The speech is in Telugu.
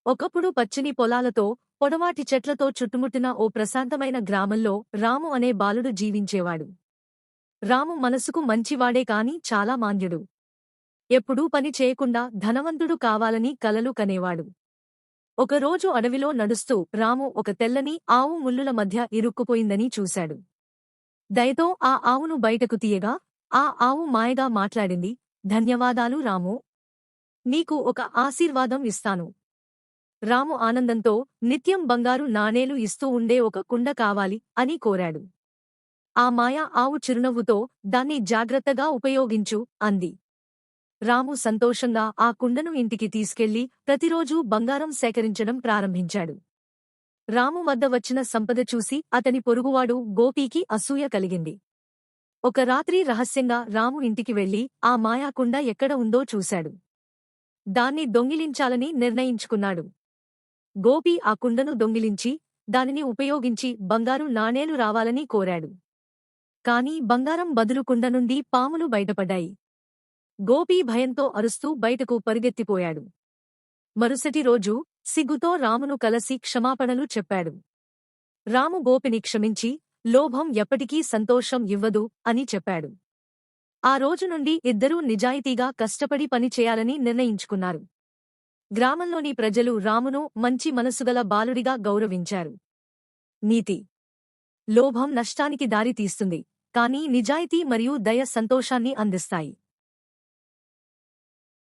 ఒకప్పుడు పచ్చని పొలాలతో, పొడవాటి చెట్లతో చుట్టుముట్టిన ఓ ప్రశాంతమైన గ్రామంలో రాము అనే బాలుడు జీవించేవాడు. రాము మనసుకు మంచివాడే కాని చాలా మాంద్యుడు. ఎప్పుడూ పని చేయకుండా ధనవంతుడు కావాలని కలలు కనేవాడు. ఒకరోజు అడవిలో నడుస్తూ రాము ఒక తెల్లని ఆవు ముల్లుల మధ్య ఇరుక్కుపోయిందని చూశాడు. దయతో ఆ ఆవును బయటకు తీయగా, ఆ ఆవు మాయగా మాట్లాడింది, "ధన్యవాదాలు రామూ. నీకు ఒక ఆశీర్వాదం ఇస్తాను." రాము ఆనందంతో నిత్యం బంగారు నాణేలు ఇస్తూ ఉండే ఒక కుండ కావాలి అని కోరాడు. ఆ మాయా ఆవు చిరునవ్వుతో, "దాన్ని జాగ్రత్తగా ఉపయోగించు" అంది. రాము సంతోషంగా ఆ కుండను ఇంటికి తీసుకెళ్లి ప్రతిరోజూ బంగారం సేకరించడం ప్రారంభించాడు. రాము వద్ద వచ్చిన సంపద చూసి అతని పొరుగువాడు గోపీకి అసూయ కలిగింది. ఒక రాత్రి రహస్యంగా రాము ఇంటికి వెళ్లి ఆ మాయాకుండ ఎక్కడ ఉందో చూశాడు. దాన్ని దొంగిలించాలని నిర్ణయించుకున్నాడు. గోపి ఆ కుండను దొంగిలించి, దానిని ఉపయోగించి బంగారు నాణేలు రావాలని కోరాడు. కాని బంగారం బదులు కుండ నుండి పాములు బయటపడ్డాయి. గోపి భయంతో అరుస్తూ బయటకు పరుగెత్తిపోయాడు. మరుసటి రోజు సిగ్గుతో రామును కలసి క్షమాపణలు చెప్పాడు. రాము గోపిని క్షమించి, లోభం ఎప్పటికీ సంతోషం ఇవ్వదు అని చెప్పాడు. ఆ రోజు నుండి ఇద్దరూ నిజాయితీగా కష్టపడి పని చేయాలని నిర్ణయించుకున్నారు. గ్రామంలోని ప్రజలు రామును మంచి మనసుగల బాలుడిగా గౌరవించారు. నీతి: లోభం నష్టానికి దారి తీస్తుంది, కానీ నిజాయితీ మరియు దయ సంతోషాన్ని అందిస్తాయి.